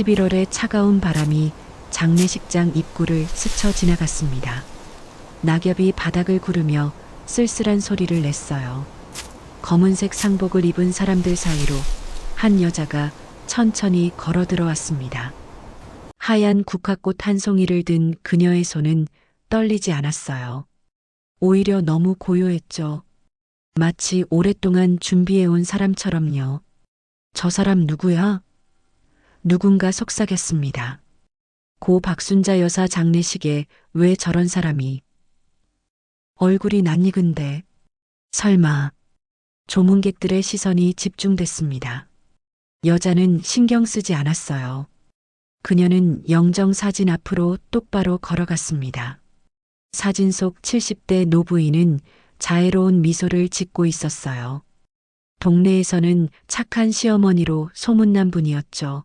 11월의 차가운 바람이 장례식장 입구를 스쳐 지나갔습니다. 낙엽이 바닥을 구르며 쓸쓸한 소리를 냈어요. 검은색 상복을 입은 사람들 사이로 한 여자가 천천히 걸어 들어왔습니다. 하얀 국화꽃 한 송이를 든 그녀의 손은 떨리지 않았어요. 오히려 너무 고요했죠. 마치 오랫동안 준비해온 사람처럼요. 저 사람 누구야? 누군가 속삭였습니다. 고 박순자 여사 장례식에 왜 저런 사람이? 얼굴이 낯익은데 설마. 조문객들의 시선이 집중됐습니다. 여자는 신경 쓰지 않았어요. 그녀는 영정 사진 앞으로 똑바로 걸어갔습니다. 사진 속 70대 노부인은 자애로운 미소를 짓고 있었어요. 동네에서는 착한 시어머니로 소문난 분이었죠.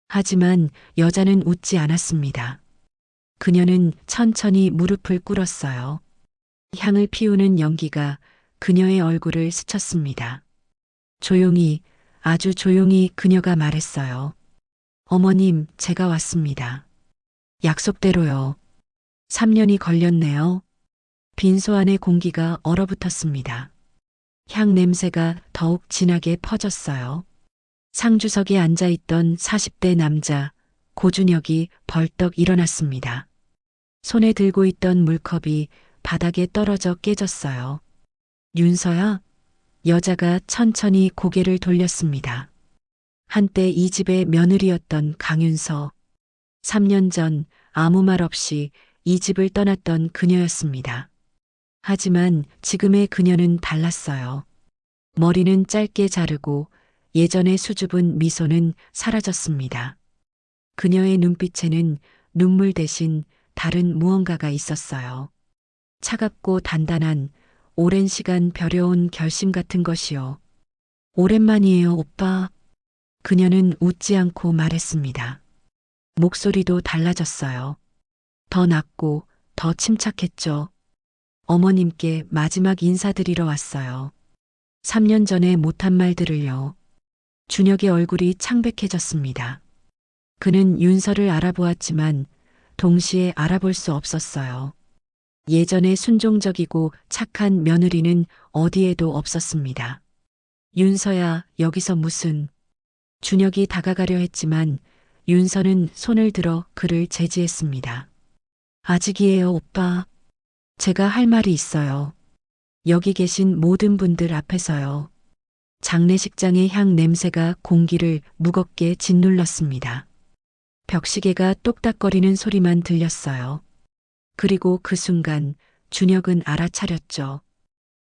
하지만 여자는 웃지 않았습니다. 그녀는 천천히 무릎을 꿇었어요. 향을 피우는 연기가 그녀의 얼굴을 스쳤습니다. 조용히, 아주 조용히 그녀가 말했어요. 어머님, 제가 왔습니다. 약속대로요. 3년이 걸렸네요. 빈소 안의 공기가 얼어붙었습니다. 향 냄새가 더욱 진하게 퍼졌어요. 상주석에 앉아있던 40대 남자, 고준혁이 벌떡 일어났습니다. 손에 들고 있던 물컵이 바닥에 떨어져 깨졌어요. 윤서야? 여자가 천천히 고개를 돌렸습니다. 한때 이 집의 며느리였던 강윤서. 3년 전 아무 말 없이 이 집을 떠났던 그녀였습니다. 하지만 지금의 그녀는 달랐어요. 머리는 짧게 자르고 예전의 수줍은 미소는 사라졌습니다. 그녀의 눈빛에는 눈물 대신 다른 무언가가 있었어요. 차갑고 단단한 오랜 시간 벼려온 결심 같은 것이요. 오랜만이에요, 오빠. 그녀는 웃지 않고 말했습니다. 목소리도 달라졌어요. 더 낮고 더 침착했죠. 어머님께 마지막 인사드리러 왔어요. 3년 전에 못한 말들을요. 준혁의 얼굴이 창백해졌습니다. 그는 윤서를 알아보았지만 동시에 알아볼 수 없었어요. 예전에 순종적이고 착한 며느리는 어디에도 없었습니다. 윤서야, 여기서 무슨. 준혁이 다가가려 했지만 윤서는 손을 들어 그를 제지했습니다. 아직이에요, 오빠. 제가 할 말이 있어요. 여기 계신 모든 분들 앞에서요. 장례식장의 향 냄새가 공기를 무겁게 짓눌렀습니다. 벽시계가 똑딱거리는 소리만 들렸어요. 그리고 그 순간 준혁은 알아차렸죠.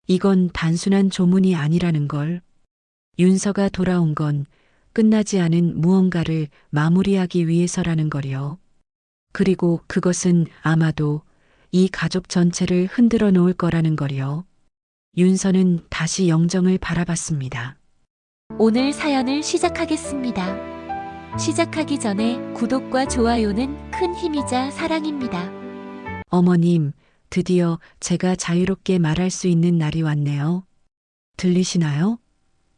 이건 단순한 조문이 아니라는 걸. 윤서가 돌아온 건 끝나지 않은 무언가를 마무리하기 위해서라는 걸요. 그리고 그것은 아마도 이 가족 전체를 흔들어 놓을 거라는 걸요. 윤서는 다시 영정을 바라봤습니다. 오늘 사연을 시작하겠습니다. 시작하기 전에 구독과 좋아요는 큰 힘이자 사랑입니다. 어머님, 드디어 제가 자유롭게 말할 수 있는 날이 왔네요. 들리시나요?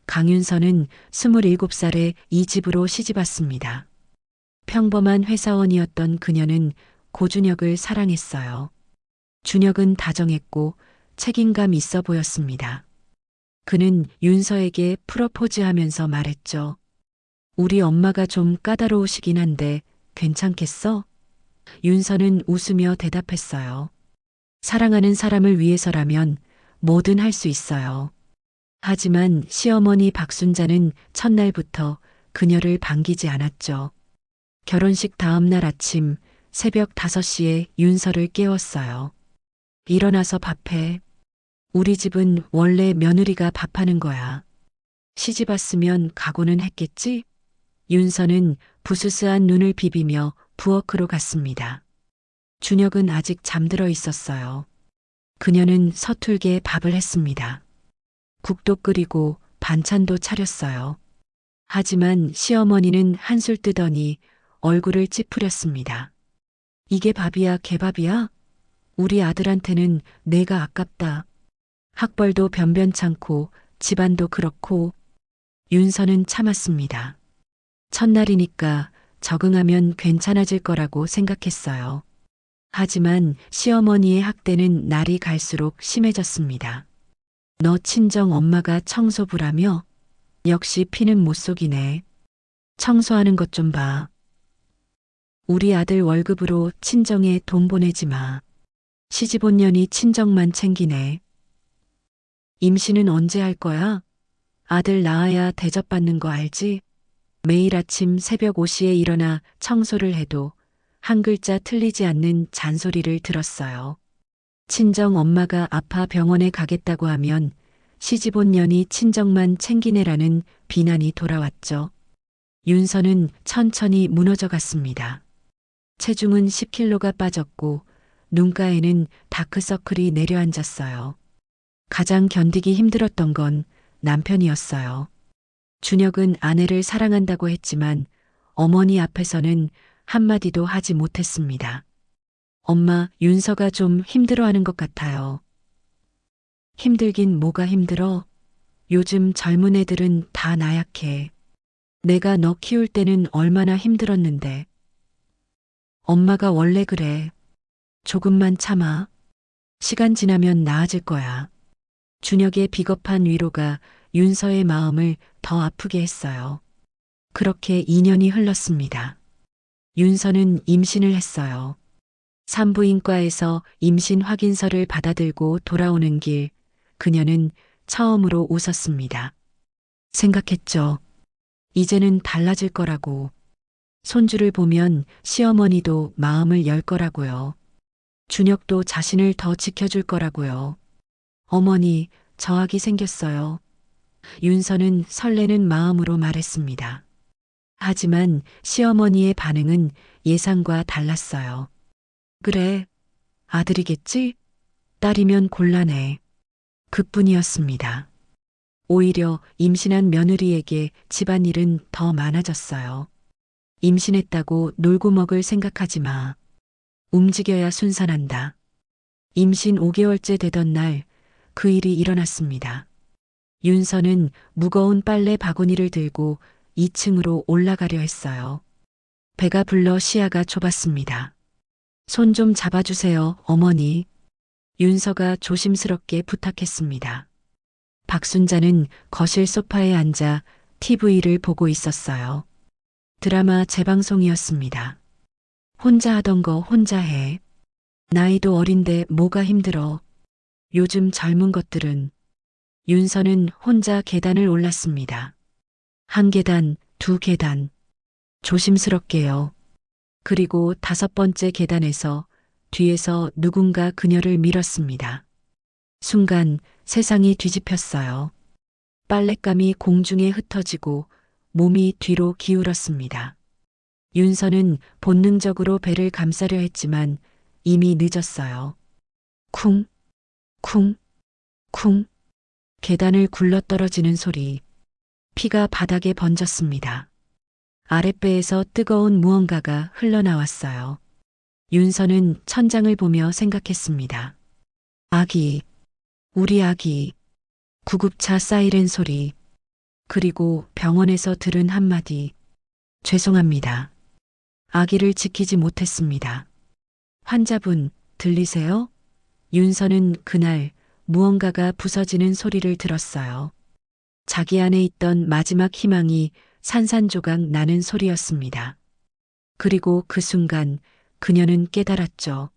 강윤서는 27살에 이 집으로 시집왔습니다. 평범한 회사원이었던 그녀는 고준혁을 사랑했어요. 준혁은 다정했고 책임감 있어 보였습니다. 그는 윤서에게 프러포즈하면서 말했죠. 우리 엄마가 좀 까다로우시긴 한데 괜찮겠어? 윤서는 웃으며 대답했어요. 사랑하는 사람을 위해서라면 뭐든 할 수 있어요. 하지만 시어머니 박순자는 첫날부터 그녀를 반기지 않았죠. 결혼식 다음 날 아침 새벽 5시에 윤서를 깨웠어요. 일어나서 밥해. 우리 집은 원래 며느리가 밥하는 거야. 시집 왔으면 각오는 했겠지? 윤서는 부스스한 눈을 비비며 부엌으로 갔습니다. 준혁은 아직 잠들어 있었어요. 그녀는 서툴게 밥을 했습니다. 국도 끓이고 반찬도 차렸어요. 하지만 시어머니는 한술 뜨더니 얼굴을 찌푸렸습니다. 이게 밥이야, 개밥이야? 우리 아들한테는 내가 아깝다. 학벌도 변변찮고 집안도 그렇고. 윤서는 참았습니다. 첫날이니까 적응하면 괜찮아질 거라고 생각했어요. 하지만 시어머니의 학대는 날이 갈수록 심해졌습니다. 너 친정 엄마가 청소부라며? 역시 피는 못 속이네. 청소하는 것 좀 봐. 우리 아들 월급으로 친정에 돈 보내지 마. 시집 온 년이 친정만 챙기네. 임신은 언제 할 거야? 아들 낳아야 대접받는 거 알지? 매일 아침 새벽 5시에 일어나 청소를 해도 한 글자 틀리지 않는 잔소리를 들었어요. 친정 엄마가 아파 병원에 가겠다고 하면 시집 온 년이 친정만 챙기네라는 비난이 돌아왔죠. 윤서는 천천히 무너져 갔습니다. 체중은 10kg가 빠졌고 눈가에는 다크서클이 내려앉았어요. 가장 견디기 힘들었던 건 남편이었어요. 준혁은 아내를 사랑한다고 했지만 어머니 앞에서는 한마디도 하지 못했습니다. 엄마, 윤서가 좀 힘들어하는 것 같아요. 힘들긴 뭐가 힘들어? 요즘 젊은 애들은 다 나약해. 내가 너 키울 때는 얼마나 힘들었는데. 엄마가 원래 그래. 조금만 참아. 시간 지나면 나아질 거야. 준혁의 비겁한 위로가 윤서의 마음을 더 아프게 했어요. 그렇게 2년이 흘렀습니다. 윤서는 임신을 했어요. 산부인과에서 임신 확인서를 받아들고 돌아오는 길, 그녀는 처음으로 웃었습니다. 생각했죠. 이제는 달라질 거라고. 손주를 보면 시어머니도 마음을 열 거라고요. 준혁도 자신을 더 지켜줄 거라고요. 어머니, 저 아기 생겼어요. 윤서는 설레는 마음으로 말했습니다. 하지만 시어머니의 반응은 예상과 달랐어요. 그래, 아들이겠지? 딸이면 곤란해. 그뿐이었습니다. 오히려 임신한 며느리에게 집안일은 더 많아졌어요. 임신했다고 놀고 먹을 생각하지 마. 움직여야 순산한다. 임신 5개월째 되던 날 그 일이 일어났습니다. 윤서는 무거운 빨래 바구니를 들고 2층으로 올라가려 했어요. 배가 불러 시야가 좁았습니다. 손 좀 잡아주세요, 어머니. 윤서가 조심스럽게 부탁했습니다. 박순자는 거실 소파에 앉아 TV를 보고 있었어요. 드라마 재방송이었습니다. 혼자 하던 거 혼자 해. 나이도 어린데 뭐가 힘들어. 요즘 젊은 것들은. 윤서는 혼자 계단을 올랐습니다. 1계단, 2계단. 조심스럽게요. 그리고 5번째 계단에서 뒤에서 누군가 그녀를 밀었습니다. 순간 세상이 뒤집혔어요. 빨랫감이 공중에 흩어지고 몸이 뒤로 기울었습니다. 윤서는 본능적으로 배를 감싸려 했지만 이미 늦었어요. 쿵, 쿵, 쿵. 계단을 굴러떨어지는 소리. 피가 바닥에 번졌습니다. 아랫배에서 뜨거운 무언가가 흘러나왔어요. 윤서는 천장을 보며 생각했습니다. 아기, 우리 아기. 구급차 사이렌 소리. 그리고 병원에서 들은 한마디. 죄송합니다. 아기를 지키지 못했습니다. 환자분, 들리세요? 윤서는 그날 무언가가 부서지는 소리를 들었어요. 자기 안에 있던 마지막 희망이 산산조각 나는 소리였습니다. 그리고 그 순간 그녀는 깨달았죠.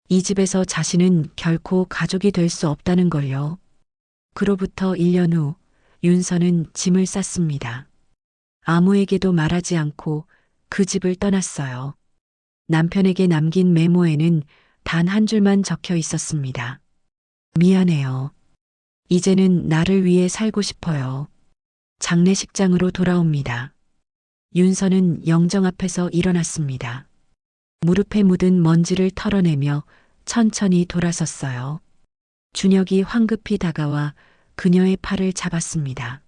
이 집에서 자신은 결코 가족이 될 수 없다는 걸요. 그로부터 1년 후 윤서는 짐을 쌌습니다. 아무에게도 말하지 않고 그 집을 떠났어요. 남편에게 남긴 메모에는 단 한 줄만 적혀 있었습니다. 미안해요. 이제는 나를 위해 살고 싶어요. 장례식장으로 돌아옵니다. 윤서는 영정 앞에서 일어났습니다. 무릎에 묻은 먼지를 털어내며 천천히 돌아섰어요. 준혁이 황급히 다가와 그녀의 팔을 잡았습니다.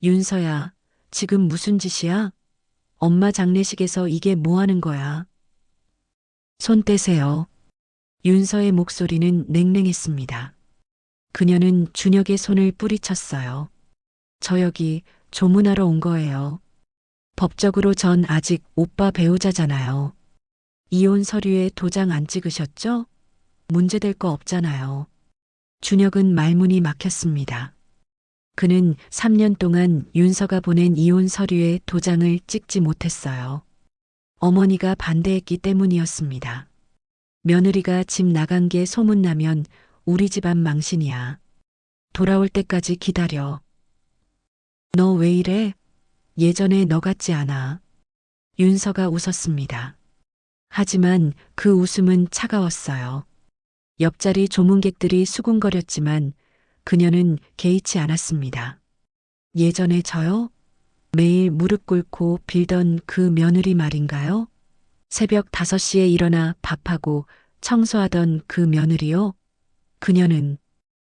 윤서야, 지금 무슨 짓이야? 엄마 장례식에서 이게 뭐 하는 거야? 손 떼세요. 윤서의 목소리는 냉랭했습니다. 그녀는 준혁의 손을 뿌리쳤어요. 저 여기 조문하러 온 거예요. 법적으로 전 아직 오빠 배우자잖아요. 이혼 서류에 도장 안 찍으셨죠? 문제될 거 없잖아요. 준혁은 말문이 막혔습니다. 그는 3년 동안 윤서가 보낸 이혼 서류에 도장을 찍지 못했어요. 어머니가 반대했기 때문이었습니다. 며느리가 집 나간 게 소문나면 우리 집안 망신이야. 돌아올 때까지 기다려. 너 왜 이래? 예전에 너 같지 않아. 윤서가 웃었습니다. 하지만 그 웃음은 차가웠어요. 옆자리 조문객들이 수군거렸지만 그녀는 개의치 않았습니다. 예전에 저요? 매일 무릎 꿇고 빌던 그 며느리 말인가요? 새벽 5시에 일어나 밥하고 청소하던 그 며느리요? 그녀는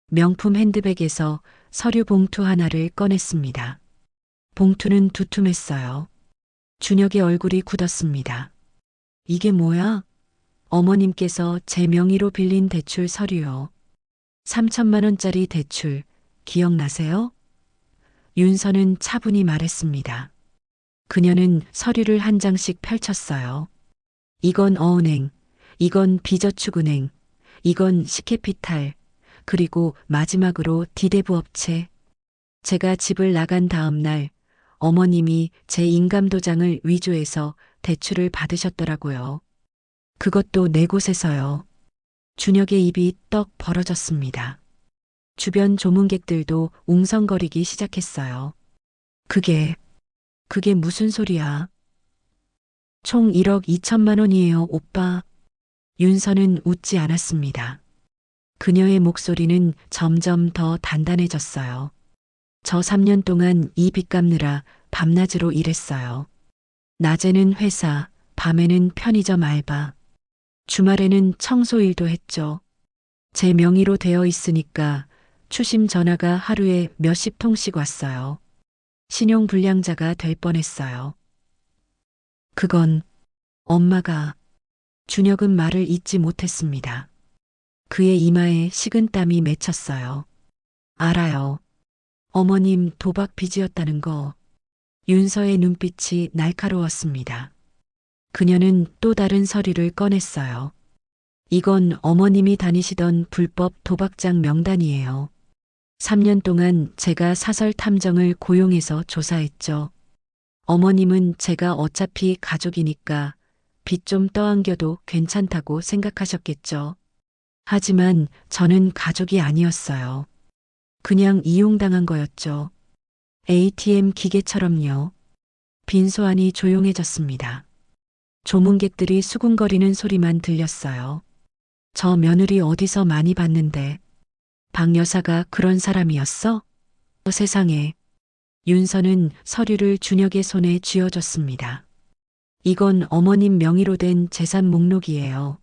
명품 핸드백에서 서류 봉투 하나를 꺼냈습니다. 봉투는 두툼했어요. 준혁의 얼굴이 굳었습니다. 이게 뭐야? 어머님께서 제 명의로 빌린 대출 서류요. 3천만 원짜리 대출, 기억나세요? 윤서는 차분히 말했습니다. 그녀는 서류를 한 장씩 펼쳤어요. 이건 어은행, 이건 비저축은행, 이건 시캐피탈, 그리고 마지막으로 디대부 업체. 제가 집을 나간 다음 날 어머님이 제 인감도장을 위조해서 대출을 받으셨더라고요. 그것도 네 곳에서요. 준혁의 입이 떡 벌어졌습니다. 주변 조문객들도 웅성거리기 시작했어요. 그게 무슨 소리야? 총 1억 2천만 원이에요, 오빠. 윤서는 웃지 않았습니다. 그녀의 목소리는 점점 더 단단해졌어요. 저 3년 동안 이 빚 갚느라 밤낮으로 일했어요. 낮에는 회사, 밤에는 편의점 알바. 주말에는 청소 일도 했죠. 제 명의로 되어 있으니까 추심 전화가 하루에 몇십 통씩 왔어요. 신용불량자가 될 뻔했어요. 그건 엄마가. 준혁은 말을 잇지 못했습니다. 그의 이마에 식은땀이 맺혔어요. 알아요. 어머님 도박 빚이었다는 거. 윤서의 눈빛이 날카로웠습니다. 그녀는 또 다른 서류를 꺼냈어요. 이건 어머님이 다니시던 불법 도박장 명단이에요. 3년 동안 제가 사설 탐정을 고용해서 조사했죠. 어머님은 제가 어차피 가족이니까 빚 좀 떠안겨도 괜찮다고 생각하셨겠죠. 하지만 저는 가족이 아니었어요. 그냥 이용당한 거였죠. ATM 기계처럼요. 빈 소안이 조용해졌습니다. 조문객들이 수군거리는 소리만 들렸어요. 저 며느리 어디서 많이 봤는데. 박 여사가 그런 사람이었어? 세상에. 윤서는 서류를 준혁의 손에 쥐어줬습니다. 이건 어머님 명의로 된 재산 목록이에요.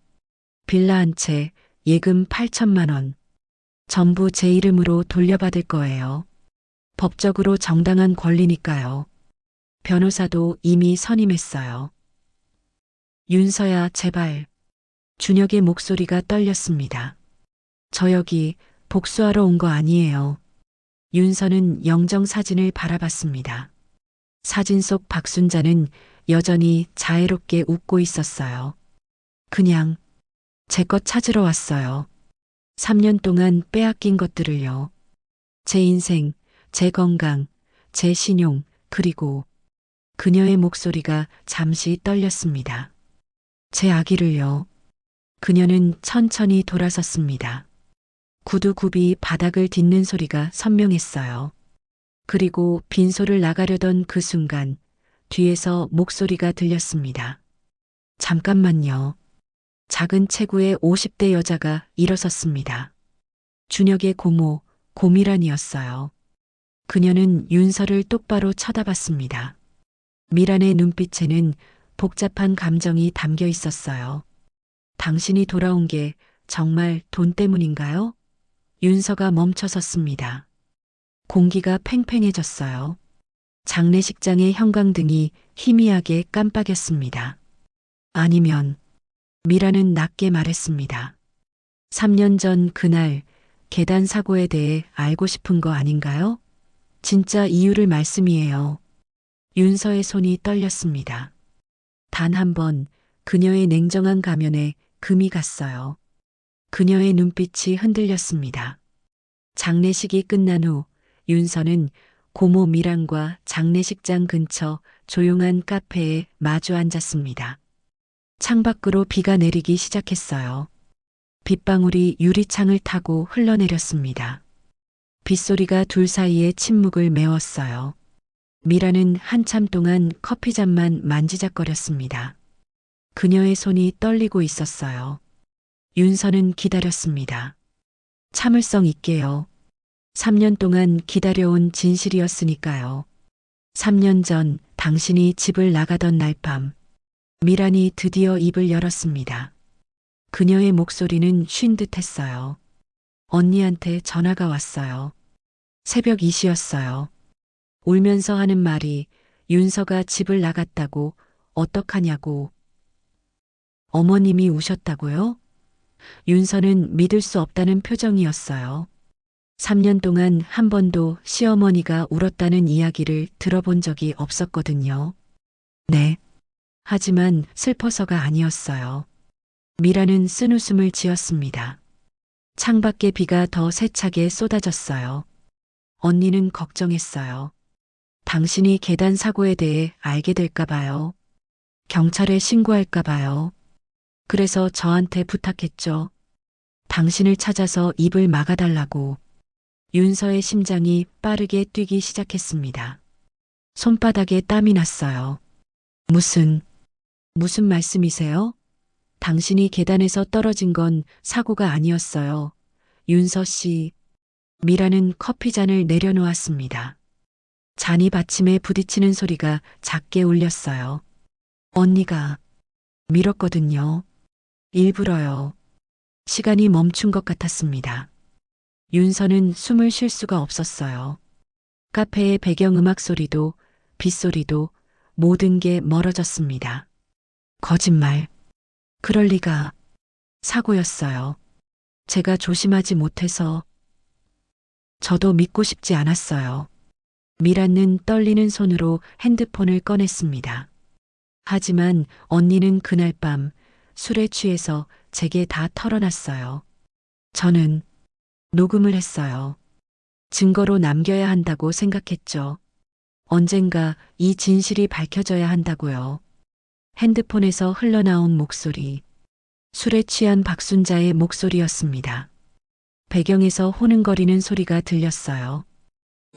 빌라 한 채, 예금 8천만 원. 전부 제 이름으로 돌려받을 거예요. 법적으로 정당한 권리니까요. 변호사도 이미 선임했어요. 윤서야, 제발. 준혁의 목소리가 떨렸습니다. 저 여기 복수하러 온 거 아니에요. 윤서는 영정 사진을 바라봤습니다. 사진 속 박순자는 여전히 자애롭게 웃고 있었어요. 그냥 제 것 찾으러 왔어요. 3년 동안 빼앗긴 것들을요. 제 인생, 제 건강, 제 신용, 그리고 그녀의 목소리가 잠시 떨렸습니다. 제 아기를요. 그녀는 천천히 돌아섰습니다. 구두굽이 바닥을 딛는 소리가 선명했어요. 그리고 빈소를 나가려던 그 순간 뒤에서 목소리가 들렸습니다. 잠깐만요. 작은 체구의 50대 여자가 일어섰습니다. 준혁의 고모, 고미란이었어요. 그녀는 윤서를 똑바로 쳐다봤습니다. 미란의 눈빛에는 복잡한 감정이 담겨 있었어요. 당신이 돌아온 게 정말 돈 때문인가요? 윤서가 멈춰섰습니다. 공기가 팽팽해졌어요. 장례식장의 형광등이 희미하게 깜빡였습니다. 아니면 미라는 낮게 말했습니다. 3년 전 그날 계단 사고에 대해 알고 싶은 거 아닌가요? 진짜 이유를 말씀이에요. 윤서의 손이 떨렸습니다. 단 한 번 그녀의 냉정한 가면에 금이 갔어요. 그녀의 눈빛이 흔들렸습니다. 장례식이 끝난 후 윤서는 고모 미란과 장례식장 근처 조용한 카페에 마주 앉았습니다. 창밖으로 비가 내리기 시작했어요. 빗방울이 유리창을 타고 흘러내렸습니다. 빗소리가 둘 사이의 침묵을 메웠어요. 미라는 한참 동안 커피잔만 만지작거렸습니다. 그녀의 손이 떨리고 있었어요. 윤서는 기다렸습니다. 참을성 있게요. 3년 동안 기다려온 진실이었으니까요. 3년 전 당신이 집을 나가던 날 밤, 미란이 드디어 입을 열었습니다. 그녀의 목소리는 쉰 듯했어요. 언니한테 전화가 왔어요. 새벽 2시였어요. 울면서 하는 말이 윤서가 집을 나갔다고 어떡하냐고. 어머님이 우셨다고요? 윤서는 믿을 수 없다는 표정이었어요. 3년 동안 한 번도 시어머니가 울었다는 이야기를 들어본 적이 없었거든요. 네. 하지만 슬퍼서가 아니었어요. 미라는 쓴웃음을 지었습니다. 창밖에 비가 더 세차게 쏟아졌어요. 언니는 걱정했어요. 당신이 계단 사고에 대해 알게 될까 봐요. 경찰에 신고할까 봐요. 그래서 저한테 부탁했죠. 당신을 찾아서 입을 막아달라고. 윤서의 심장이 빠르게 뛰기 시작했습니다. 손바닥에 땀이 났어요. 무슨 말씀이세요? 당신이 계단에서 떨어진 건 사고가 아니었어요. 윤서 씨. 미라는 커피잔을 내려놓았습니다. 잔이 받침에 부딪히는 소리가 작게 울렸어요. 언니가 밀었거든요. 일부러요. 시간이 멈춘 것 같았습니다. 윤서는 숨을 쉴 수가 없었어요. 카페의 배경음악 소리도 빗소리도 모든 게 멀어졌습니다. 거짓말. 그럴 리가. 사고였어요. 제가 조심하지 못해서. 저도 믿고 싶지 않았어요. 미란는 떨리는 손으로 핸드폰을 꺼냈습니다. 하지만 언니는 그날 밤 술에 취해서 제게 다 털어놨어요. 저는 녹음을 했어요. 증거로 남겨야 한다고 생각했죠. 언젠가 이 진실이 밝혀져야 한다고요. 핸드폰에서 흘러나온 목소리. 술에 취한 박순자의 목소리였습니다. 배경에서 호능거리는 소리가 들렸어요.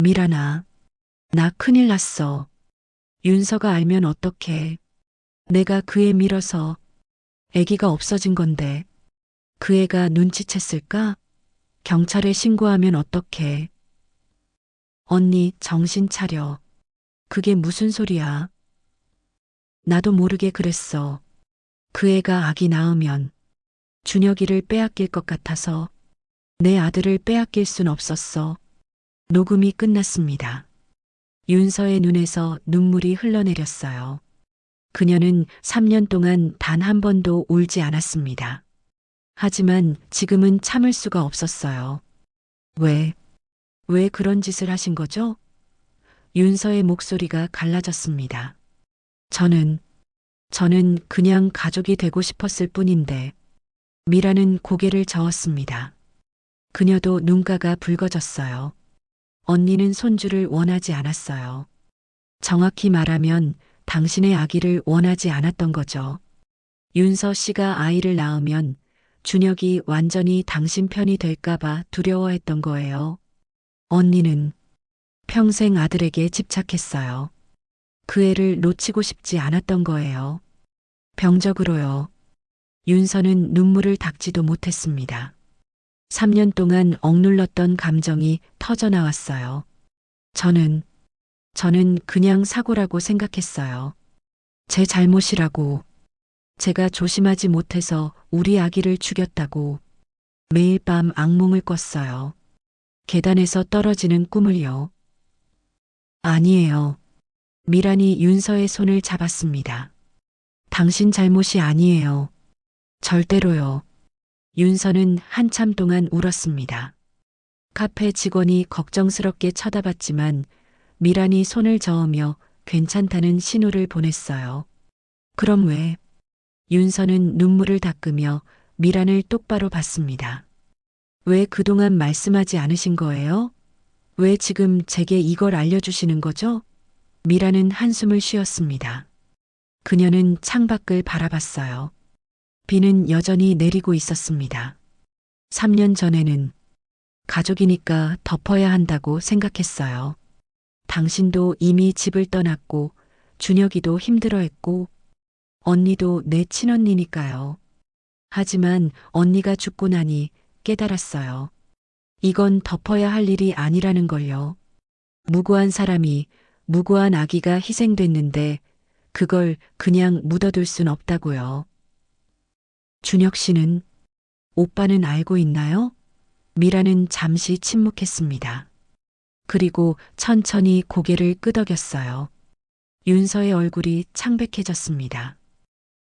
미란아, 나 큰일 났어. 윤서가 알면 어떡해. 내가 그 애 밀어서 아기가 없어진 건데 그 애가 눈치챘을까? 경찰에 신고하면 어떡해. 언니 정신 차려. 그게 무슨 소리야. 나도 모르게 그랬어. 그 애가 아기 낳으면 준혁이를 빼앗길 것 같아서 내 아들을 빼앗길 순 없었어. 녹음이 끝났습니다. 윤서의 눈에서 눈물이 흘러내렸어요. 그녀는 3년 동안 단 한 번도 울지 않았습니다. 하지만 지금은 참을 수가 없었어요. 왜 그런 짓을 하신 거죠? 윤서의 목소리가 갈라졌습니다. 저는 그냥 가족이 되고 싶었을 뿐인데. 미라는 고개를 저었습니다. 그녀도 눈가가 붉어졌어요. 언니는 손주를 원하지 않았어요. 정확히 말하면 당신의 아기를 원하지 않았던 거죠. 윤서 씨가 아이를 낳으면 준혁이 완전히 당신 편이 될까봐 두려워했던 거예요. 언니는 평생 아들에게 집착했어요. 그 애를 놓치고 싶지 않았던 거예요. 병적으로요. 윤서는 눈물을 닦지도 못했습니다. 3년 동안 억눌렀던 감정이 터져나왔어요. 저는 그냥 사고라고 생각했어요. 제 잘못이라고. 제가 조심하지 못해서 우리 아기를 죽였다고. 매일 밤 악몽을 꿨어요. 계단에서 떨어지는 꿈을요. 아니에요. 미란이 윤서의 손을 잡았습니다. 당신 잘못이 아니에요. 절대로요. 윤서는 한참 동안 울었습니다. 카페 직원이 걱정스럽게 쳐다봤지만 미란이 손을 저으며 괜찮다는 신호를 보냈어요. 그럼 왜? 윤서는 눈물을 닦으며 미란을 똑바로 봤습니다. 왜 그동안 말씀하지 않으신 거예요? 왜 지금 제게 이걸 알려주시는 거죠? 미란은 한숨을 쉬었습니다. 그녀는 창밖을 바라봤어요. 비는 여전히 내리고 있었습니다. 3년 전에는 가족이니까 덮어야 한다고 생각했어요. 당신도 이미 집을 떠났고 준혁이도 힘들어했고 언니도 내 친언니니까요. 하지만 언니가 죽고 나니 깨달았어요. 이건 덮어야 할 일이 아니라는 걸요. 무고한 사람이, 무고한 아기가 희생됐는데 그걸 그냥 묻어둘 순 없다고요. 준혁 씨는, 오빠는 알고 있나요? 미라는 잠시 침묵했습니다. 그리고 천천히 고개를 끄덕였어요. 윤서의 얼굴이 창백해졌습니다.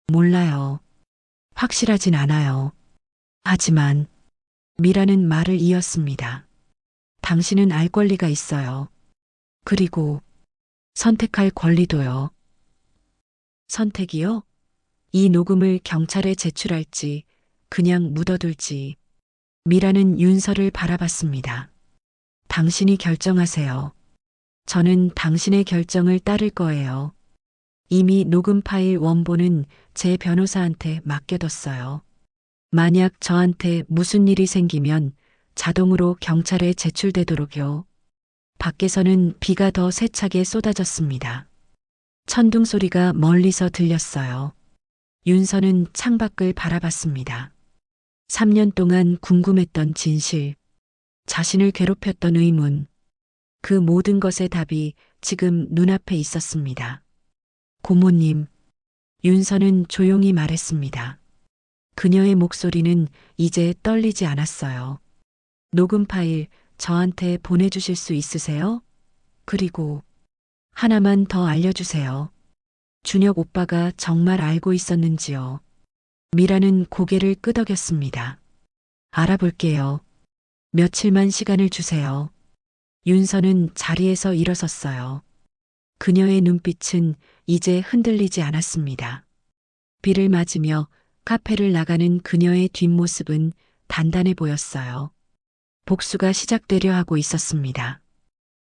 몰라요. 확실하진 않아요. 하지만 미라는 말을 이었습니다. 당신은 알 권리가 있어요. 그리고 선택할 권리도요. 선택이요? 이 녹음을 경찰에 제출할지 그냥 묻어둘지. 미라는 윤서를 바라봤습니다. 당신이 결정하세요. 저는 당신의 결정을 따를 거예요. 이미 녹음 파일 원본은 제 변호사한테 맡겨뒀어요. 만약 저한테 무슨 일이 생기면 자동으로 경찰에 제출되도록요. 밖에서는 비가 더 세차게 쏟아졌습니다. 천둥 소리가 멀리서 들렸어요. 윤서는 창밖을 바라봤습니다. 3년 동안 궁금했던 진실, 자신을 괴롭혔던 의문, 그 모든 것의 답이 지금 눈앞에 있었습니다. 고모님, 윤서는 조용히 말했습니다. 그녀의 목소리는 이제 떨리지 않았어요. 녹음 파일 저한테 보내주실 수 있으세요? 그리고 하나만 더 알려주세요. 준혁 오빠가 정말 알고 있었는지요. 미라는 고개를 끄덕였습니다. 알아볼게요. 며칠만 시간을 주세요. 윤서는 자리에서 일어섰어요. 그녀의 눈빛은 이제 흔들리지 않았습니다. 비를 맞으며 카페를 나가는 그녀의 뒷모습은 단단해 보였어요. 복수가 시작되려 하고 있었습니다.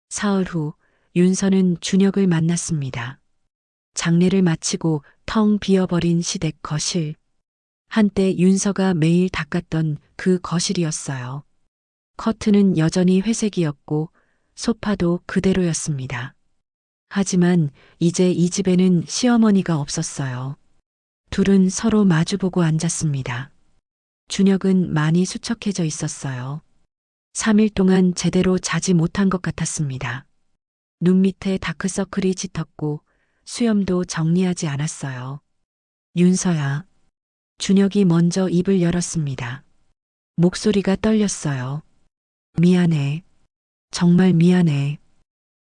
사흘 후 윤서는 준혁을 만났습니다. 장례를 마치고 텅 비어버린 시댁 거실. 한때 윤서가 매일 닦았던 그 거실이었어요. 커튼은 여전히 회색이었고 소파도 그대로였습니다. 하지만 이제 이 집에는 시어머니가 없었어요. 둘은 서로 마주보고 앉았습니다. 준혁은 많이 수척해져 있었어요. 3일 동안 제대로 자지 못한 것 같았습니다. 눈 밑에 다크서클이 짙었고 수염도 정리하지 않았어요. 윤서야. 준혁이 먼저 입을 열었습니다. 목소리가 떨렸어요. 미안해. 정말 미안해.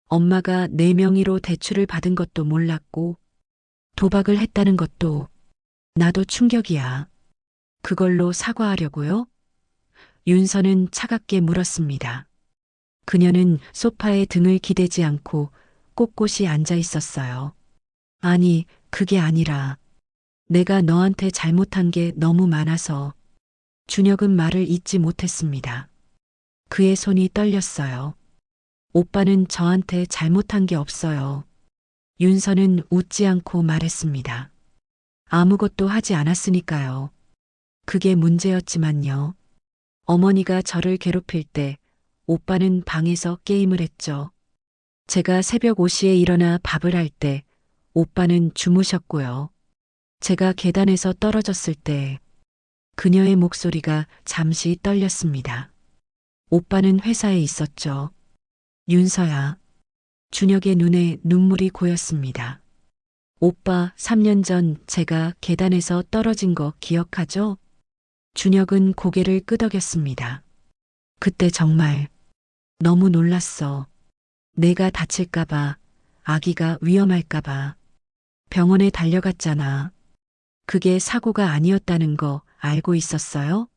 엄마가 내 명의로 대출을 받은 것도 몰랐고 도박을 했다는 것도 나도 충격이야. 그걸로 사과하려고요? 윤서는 차갑게 물었습니다. 그녀는 소파에 등을 기대지 않고 꼿꼿이 앉아 있었어요. 아니, 그게 아니라 내가 너한테 잘못한 게 너무 많아서. 준혁은 말을 잇지 못했습니다. 그의 손이 떨렸어요. 오빠는 저한테 잘못한 게 없어요. 윤서는 웃지 않고 말했습니다. 아무것도 하지 않았으니까요. 그게 문제였지만요. 어머니가 저를 괴롭힐 때 오빠는 방에서 게임을 했죠. 제가 새벽 5시에 일어나 밥을 할 때 오빠는 주무셨고요. 제가 계단에서 떨어졌을 때 그녀의 목소리가 잠시 떨렸습니다. 오빠는 회사에 있었죠. 윤서야. 준혁의 눈에 눈물이 고였습니다. 오빠 3년 전 제가 계단에서 떨어진 거 기억하죠? 준혁은 고개를 끄덕였습니다. 그때 정말 너무 놀랐어. 내가 다칠까봐, 아기가 위험할까봐. 병원에 달려갔잖아. 그게 사고가 아니었다는 거 알고 있었어요?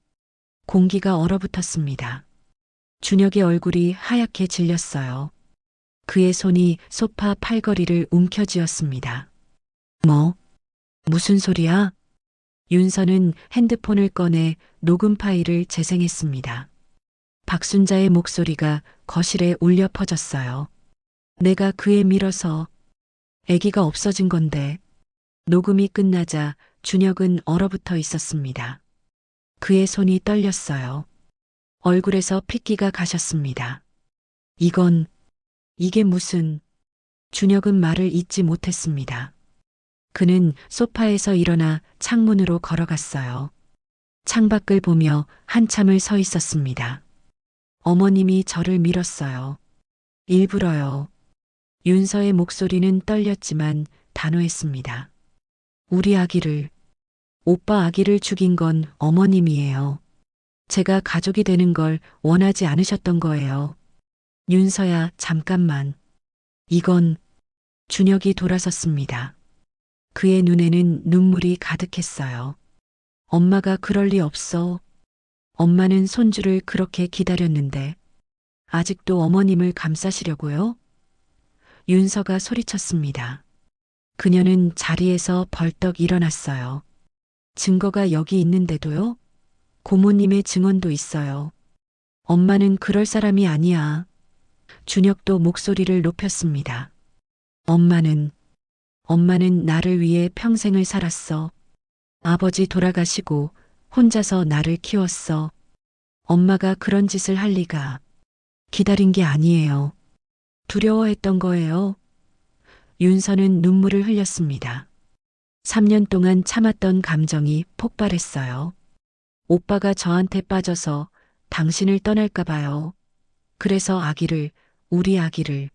공기가 얼어붙었습니다. 준혁의 얼굴이 하얗게 질렸어요. 그의 손이 소파 팔걸이를 움켜쥐었습니다. 뭐? 무슨 소리야? 윤서는 핸드폰을 꺼내 녹음 파일을 재생했습니다. 박순자의 목소리가 거실에 울려 퍼졌어요. 내가 그에 밀어서 아기가 없어진 건데. 녹음이 끝나자 준혁은 얼어붙어 있었습니다. 그의 손이 떨렸어요. 얼굴에서 핏기가 가셨습니다. 이게 무슨... 준혁은 말을 잇지 못했습니다. 그는 소파에서 일어나 창문으로 걸어갔어요. 창밖을 보며 한참을 서 있었습니다. 어머님이 저를 밀었어요. 일부러요. 윤서의 목소리는 떨렸지만 단호했습니다. 우리 아기를, 오빠 아기를 죽인 건 어머님이에요. 제가 가족이 되는 걸 원하지 않으셨던 거예요. 윤서야, 잠깐만. 이건... 준혁이 돌아섰습니다. 그의 눈에는 눈물이 가득했어요. 엄마가 그럴 리 없어. 엄마는 손주를 그렇게 기다렸는데 아직도 어머님을 감싸시려고요? 윤서가 소리쳤습니다. 그녀는 자리에서 벌떡 일어났어요. 증거가 여기 있는데도요? 고모님의 증언도 있어요. 엄마는 그럴 사람이 아니야. 준혁도 목소리를 높였습니다. 엄마는 나를 위해 평생을 살았어. 아버지 돌아가시고 혼자서 나를 키웠어. 엄마가 그런 짓을 할 리가. 기다린 게 아니에요. 두려워했던 거예요. 윤서는 눈물을 흘렸습니다. 3년 동안 참았던 감정이 폭발했어요. 오빠가 저한테 빠져서 당신을 떠날까 봐요. 그래서 우리 아기를.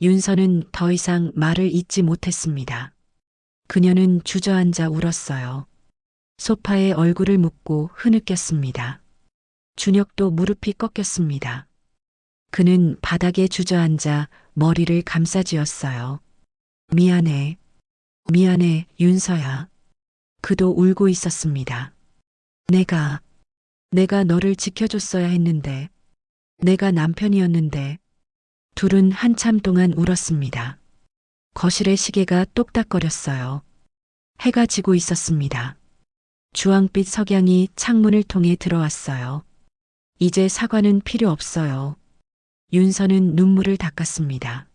윤서는 더 이상 말을 잇지 못했습니다. 그녀는 주저앉아 울었어요. 소파에 얼굴을 묻고 흐느꼈습니다. 준혁도 무릎이 꺾였습니다. 그는 바닥에 주저앉아 머리를 감싸쥐었어요. 미안해, 윤서야. 그도 울고 있었습니다. 내가 너를 지켜줬어야 했는데, 내가 남편이었는데. 둘은 한참 동안 울었습니다. 거실의 시계가 똑딱거렸어요. 해가 지고 있었습니다. 주황빛 석양이 창문을 통해 들어왔어요. 이제 사과는 필요 없어요. 윤서는 눈물을 닦았습니다.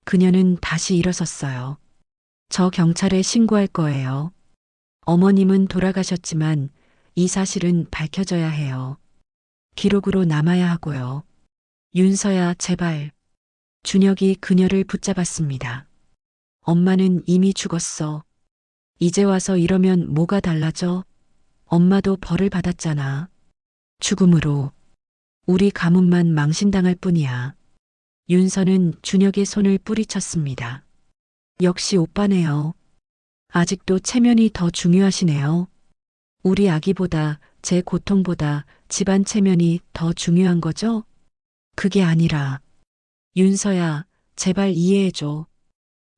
그녀는 다시 일어섰어요. 저 경찰에 신고할 거예요. 어머님은 돌아가셨지만 이 사실은 밝혀져야 해요. 기록으로 남아야 하고요. 윤서야, 제발. 준혁이 그녀를 붙잡았습니다. 엄마는 이미 죽었어. 이제 와서 이러면 뭐가 달라져? 엄마도 벌을 받았잖아. 죽음으로. 우리 가문만 망신당할 뿐이야. 윤서는 준혁의 손을 뿌리쳤습니다. 역시 오빠네요. 아직도 체면이 더 중요하시네요. 우리 아기보다, 제 고통보다 집안 체면이 더 중요한 거죠? 그게 아니라. 윤서야, 제발 이해해줘.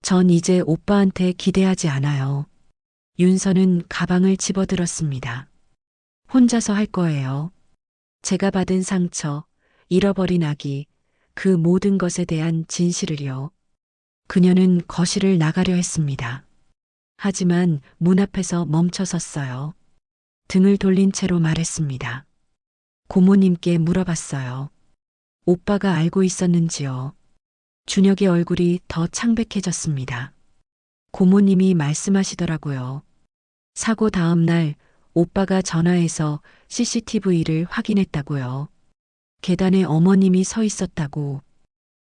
전 이제 오빠한테 기대하지 않아요. 윤서는 가방을 집어들었습니다. 혼자서 할 거예요. 제가 받은 상처, 잃어버린 아기, 그 모든 것에 대한 진실을요. 그녀는 거실을 나가려 했습니다. 하지만 문 앞에서 멈춰섰어요. 등을 돌린 채로 말했습니다. 고모님께 물어봤어요. 오빠가 알고 있었는지요. 준혁의 얼굴이 더 창백해졌습니다. 고모님이 말씀하시더라고요. 사고 다음 날 오빠가 전화해서 CCTV를 확인했다고요. 계단에 어머님이 서 있었다고.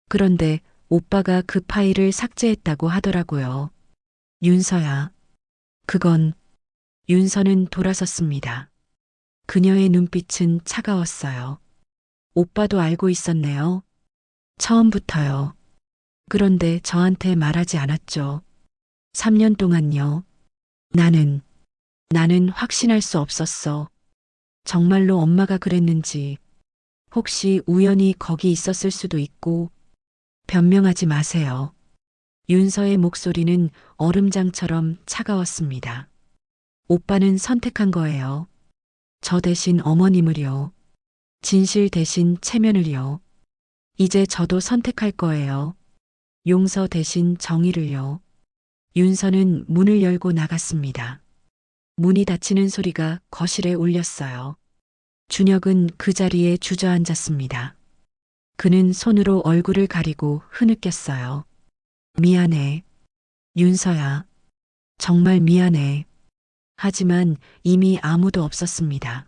그런데 오빠가 그 파일을 삭제했다고 하더라고요. 윤서야. 그건... 윤서는 돌아섰습니다. 그녀의 눈빛은 차가웠어요. 오빠도 알고 있었네요. 처음부터요. 그런데 저한테 말하지 않았죠. 3년 동안요. 나는 확신할 수 없었어. 정말로 엄마가 그랬는지. 혹시 우연히 거기 있었을 수도 있고. 변명하지 마세요. 윤서의 목소리는 얼음장처럼 차가웠습니다. 오빠는 선택한 거예요. 저 대신 어머님을요. 진실 대신 체면을요. 이제 저도 선택할 거예요. 용서 대신 정의를요. 윤서는 문을 열고 나갔습니다. 문이 닫히는 소리가 거실에 울렸어요. 준혁은 그 자리에 주저앉았습니다. 그는 손으로 얼굴을 가리고 흐느꼈어요. 미안해. 윤서야. 정말 미안해. 하지만 이미 아무도 없었습니다.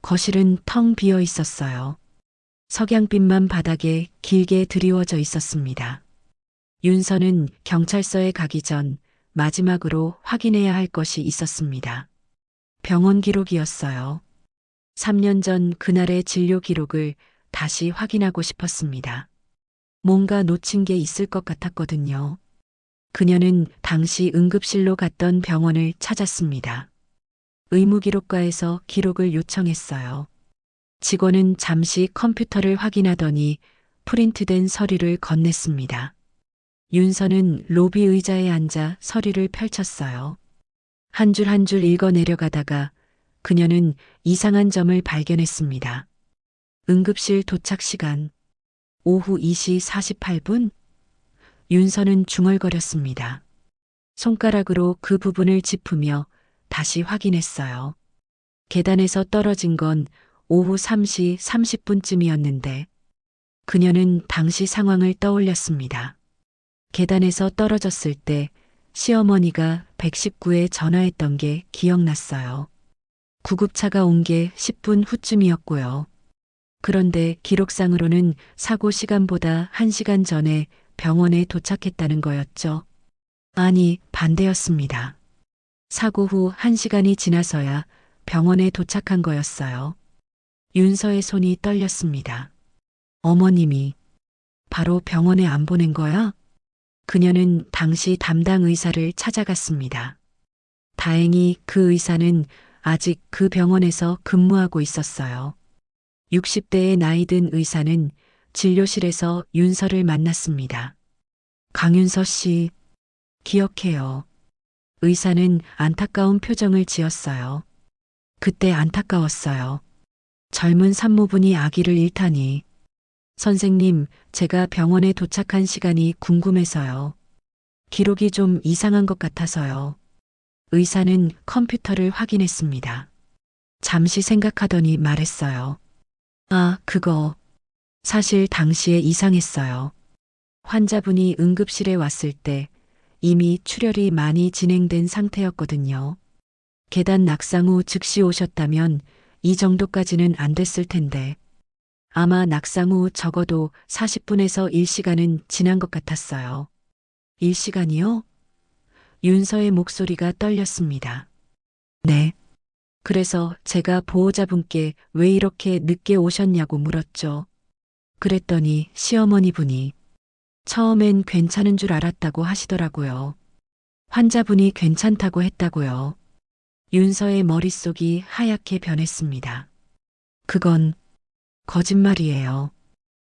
거실은 텅 비어 있었어요. 석양빛만 바닥에 길게 드리워져 있었습니다. 윤서는 경찰서에 가기 전 마지막으로 확인해야 할 것이 있었습니다. 병원 기록이었어요. 3년 전 그날의 진료 기록을 다시 확인하고 싶었습니다. 뭔가 놓친 게 있을 것 같았거든요. 그녀는 당시 응급실로 갔던 병원을 찾았습니다. 의무기록과에서 기록을 요청했어요. 직원은 잠시 컴퓨터를 확인하더니 프린트된 서류를 건넸습니다. 윤서는 로비 의자에 앉아 서류를 펼쳤어요. 한 줄 한 줄 읽어 내려가다가 그녀는 이상한 점을 발견했습니다. 응급실 도착 시간 오후 2시 48분? 윤서는 중얼거렸습니다. 손가락으로 그 부분을 짚으며 다시 확인했어요. 계단에서 떨어진 건 오후 3시 30분쯤이었는데 그녀는 당시 상황을 떠올렸습니다. 계단에서 떨어졌을 때 시어머니가 119에 전화했던 게 기억났어요. 구급차가 온 게 10분 후쯤이었고요. 그런데 기록상으로는 사고 시간보다 1시간 전에 병원에 도착했다는 거였죠. 아니, 반대였습니다. 사고 후 1시간이 지나서야 병원에 도착한 거였어요. 윤서의 손이 떨렸습니다. 어머님이 바로 병원에 안 보낸 거야? 그녀는 당시 담당 의사를 찾아갔습니다. 다행히 그 의사는 아직 그 병원에서 근무하고 있었어요. 60대의 나이 든 의사는 진료실에서 윤서를 만났습니다. 강윤서 씨, 기억해요. 의사는 안타까운 표정을 지었어요. 그때 안타까웠어요. 젊은 산모분이 아기를 잃다니. 선생님, 제가 병원에 도착한 시간이 궁금해서요. 기록이 좀 이상한 것 같아서요. 의사는 컴퓨터를 확인했습니다. 잠시 생각하더니 말했어요. 아, 그거. 사실 당시에 이상했어요. 환자분이 응급실에 왔을 때 이미 출혈이 많이 진행된 상태였거든요. 계단 낙상 후 즉시 오셨다면 이 정도까지는 안 됐을 텐데 아마 낙상 후 적어도 40분에서 1시간은 지난 것 같았어요. 1시간이요? 윤서의 목소리가 떨렸습니다. 네. 그래서 제가 보호자분께 왜 이렇게 늦게 오셨냐고 물었죠. 그랬더니 시어머니 분이 처음엔 괜찮은 줄 알았다고 하시더라고요. 환자분이 괜찮다고 했다고요. 윤서의 머릿속이 하얗게 변했습니다. 그건 거짓말이에요.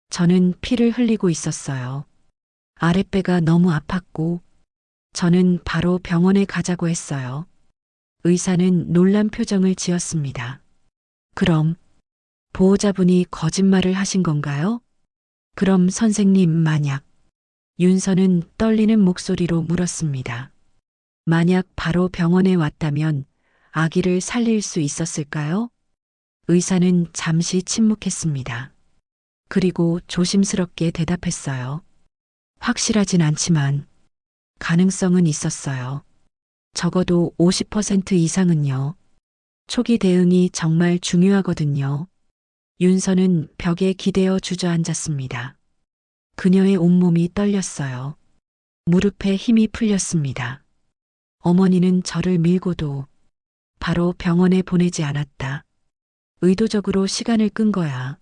저는 피를 흘리고 있었어요. 아랫배가 너무 아팠고 저는 바로 병원에 가자고 했어요. 의사는 놀란 표정을 지었습니다. 그럼 보호자분이 거짓말을 하신 건가요? 그럼 선생님 만약 윤서는 떨리는 목소리로 물었습니다. 만약 바로 병원에 왔다면 아기를 살릴 수 있었을까요? 의사는 잠시 침묵했습니다. 그리고 조심스럽게 대답했어요. 확실하진 않지만 가능성은 있었어요. 적어도 50% 이상은요. 초기 대응이 정말 중요하거든요. 윤서는 벽에 기대어 주저앉았습니다. 그녀의 온몸이 떨렸어요. 무릎에 힘이 풀렸습니다. 어머니는 저를 밀고도 바로 병원에 보내지 않았다. 의도적으로 시간을 끈 거야.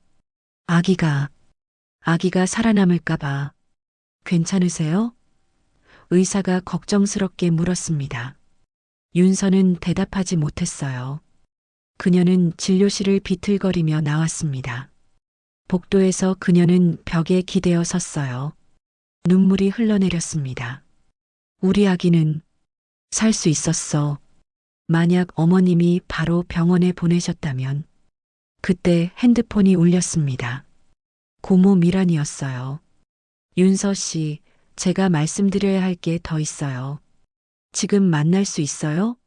아기가 살아남을까봐. 괜찮으세요? 의사가 걱정스럽게 물었습니다. 윤서는 대답하지 못했어요. 그녀는 진료실을 비틀거리며 나왔습니다. 복도에서 그녀는 벽에 기대어 섰어요. 눈물이 흘러내렸습니다. 우리 아기는 살 수 있었어. 만약 어머님이 바로 병원에 보내셨다면. 그때 핸드폰이 울렸습니다. 고모 미란이었어요. 윤서 씨, 제가 말씀드려야 할 게 더 있어요. 지금 만날 수 있어요?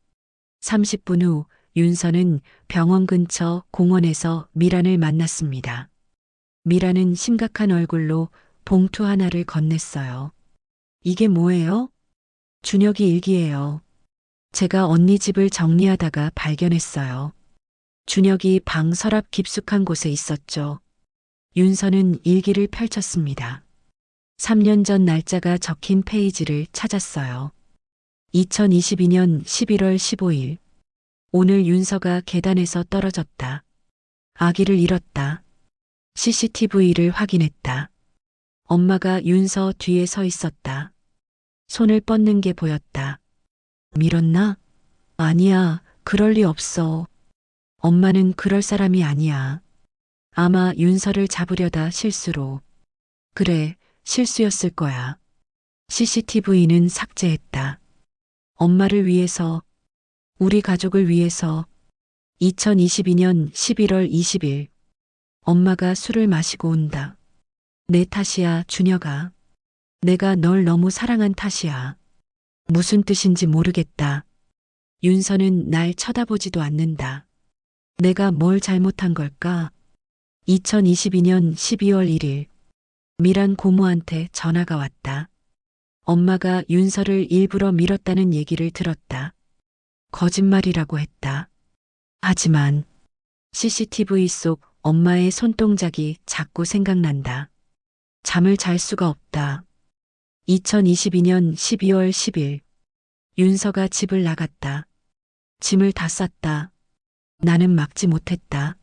30분 후 윤서는 병원 근처 공원에서 미란을 만났습니다. 미란은 심각한 얼굴로 봉투 하나를 건넸어요. 이게 뭐예요? 준혁이 일기예요. 제가 언니 집을 정리하다가 발견했어요. 준혁이 방 서랍 깊숙한 곳에 있었죠. 윤서는 일기를 펼쳤습니다. 3년 전 날짜가 적힌 페이지를 찾았어요. 2022년 11월 15일. 오늘 윤서가 계단에서 떨어졌다. 아기를 잃었다. CCTV를 확인했다. 엄마가 윤서 뒤에 서 있었다. 손을 뻗는 게 보였다. 밀었나? 아니야, 그럴 리 없어. 엄마는 그럴 사람이 아니야. 아마 윤서를 잡으려다 실수로. 그래, 실수였을 거야. CCTV는 삭제했다. 엄마를 위해서, 우리 가족을 위해서. 2022년 11월 20일. 엄마가 술을 마시고 온다. 내 탓이야, 준혁아. 내가 널 너무 사랑한 탓이야. 무슨 뜻인지 모르겠다. 윤서는 날 쳐다보지도 않는다. 내가 뭘 잘못한 걸까? 2022년 12월 1일. 미란 고모한테 전화가 왔다. 엄마가 윤서를 일부러 밀었다는 얘기를 들었다. 거짓말이라고 했다. 하지만 CCTV 속 엄마의 손동작이 자꾸 생각난다. 잠을 잘 수가 없다. 2022년 12월 10일. 윤서가 집을 나갔다. 짐을 다 쌌다. 나는 막지 못했다.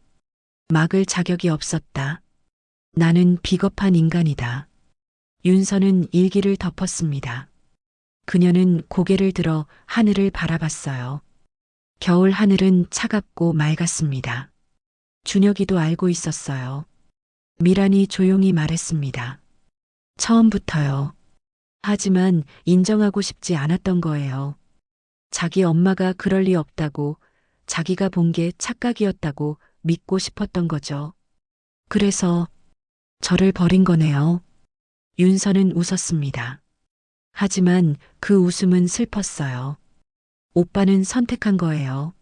막을 자격이 없었다. 나는 비겁한 인간이다. 윤서는 일기를 덮었습니다. 그녀는 고개를 들어 하늘을 바라봤어요. 겨울 하늘은 차갑고 맑았습니다. 준혁이도 알고 있었어요. 미란이 조용히 말했습니다. 처음부터요. 하지만 인정하고 싶지 않았던 거예요. 자기 엄마가 그럴 리 없다고, 자기가 본 게 착각이었다고 믿고 싶었던 거죠. 그래서 저를 버린 거네요. 윤서는 웃었습니다. 하지만 그 웃음은 슬펐어요. 오빠는 선택한 거예요.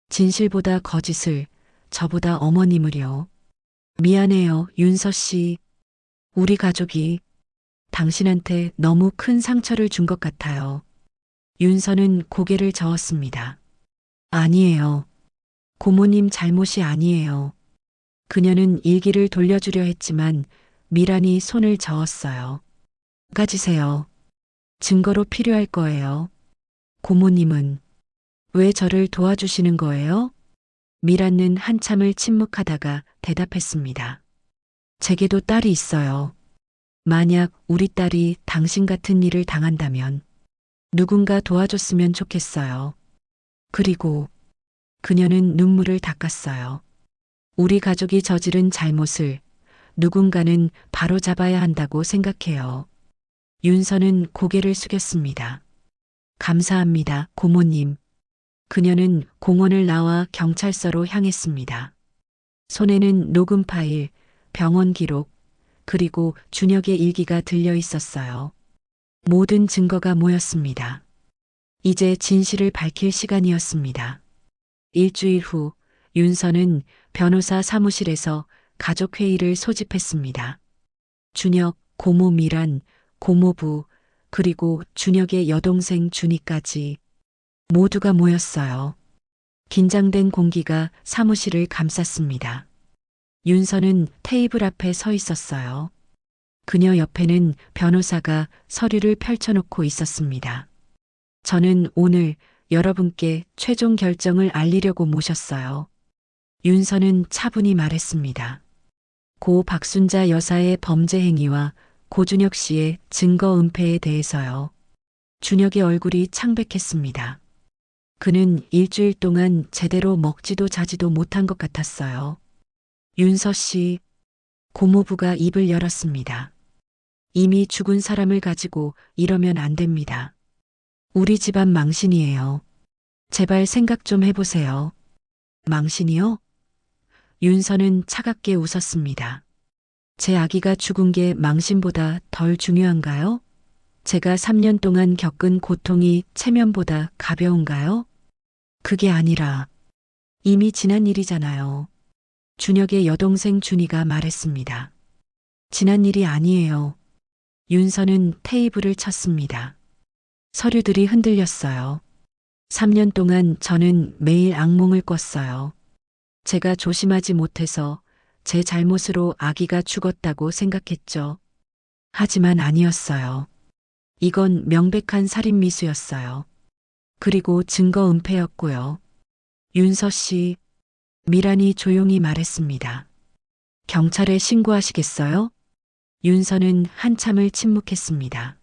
진실보다 거짓을, 저보다 어머님을요. 미안해요, 윤서 씨. 우리 가족이 당신한테 너무 큰 상처를 준 것 같아요. 윤서는 고개를 저었습니다. 아니에요. 고모님 잘못이 아니에요. 그녀는 일기를 돌려주려 했지만 미란이 손을 저었어요. 가지세요. 증거로 필요할 거예요. 고모님은 왜 저를 도와주시는 거예요? 미란은 한참을 침묵하다가 대답했습니다. 제게도 딸이 있어요. 만약 우리 딸이 당신 같은 일을 당한다면 누군가 도와줬으면 좋겠어요. 그리고 그녀는 눈물을 닦았어요. 우리 가족이 저지른 잘못을 누군가는 바로잡아야 한다고 생각해요. 윤서는 고개를 숙였습니다. 감사합니다, 고모님. 그녀는 공원을 나와 경찰서로 향했습니다. 손에는 녹음 파일, 병원 기록, 그리고 준혁의 일기가 들려 있었어요. 모든 증거가 모였습니다. 이제 진실을 밝힐 시간이었습니다. 일주일 후 윤서는 변호사 사무실에서 가족회의를 소집했습니다. 준혁, 고모 미란, 고모부, 그리고 준혁의 여동생 준이까지 모두가 모였어요. 긴장된 공기가 사무실을 감쌌습니다. 윤서는 테이블 앞에 서 있었어요. 그녀 옆에는 변호사가 서류를 펼쳐놓고 있었습니다. 저는 오늘 여러분께 최종 결정을 알리려고 모셨어요. 윤서는 차분히 말했습니다. 고 박순자 여사의 범죄 행위와 고준혁 씨의 증거 은폐에 대해서요. 준혁의 얼굴이 창백했습니다. 그는 일주일 동안 제대로 먹지도 자지도 못한 것 같았어요. 윤서 씨, 고모부가 입을 열었습니다. 이미 죽은 사람을 가지고 이러면 안 됩니다. 우리 집안 망신이에요. 제발 생각 좀 해보세요. 망신이요? 윤서는 차갑게 웃었습니다. 제 아기가 죽은 게 망신보다 덜 중요한가요? 제가 3년 동안 겪은 고통이 체면보다 가벼운가요? 그게 아니라 이미 지난 일이잖아요. 준혁의 여동생 준이가 말했습니다. 지난 일이 아니에요. 윤서는 테이블을 쳤습니다. 서류들이 흔들렸어요. 3년 동안 저는 매일 악몽을 꿨어요. 제가 조심하지 못해서 제 잘못으로 아기가 죽었다고 생각했죠. 하지만 아니었어요. 이건 명백한 살인미수였어요. 그리고 증거 은폐였고요. 윤서 씨, 미란이 조용히 말했습니다. 경찰에 신고하시겠어요? 윤서는 한참을 침묵했습니다.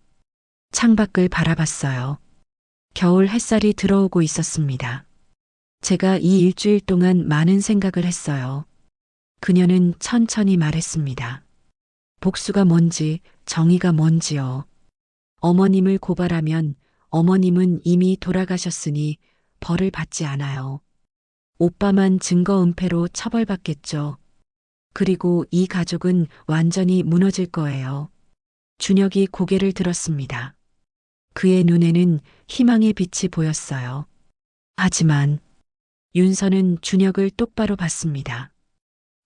창밖을 바라봤어요. 겨울 햇살이 들어오고 있었습니다. 제가 이 일주일 동안 많은 생각을 했어요. 그녀는 천천히 말했습니다. 복수가 뭔지, 정의가 뭔지요. 어머님을 고발하면 어머님은 이미 돌아가셨으니 벌을 받지 않아요. 오빠만 증거 은폐로 처벌받겠죠. 그리고 이 가족은 완전히 무너질 거예요. 준혁이 고개를 들었습니다. 그의 눈에는 희망의 빛이 보였어요. 하지만 윤서는 준혁을 똑바로 봤습니다.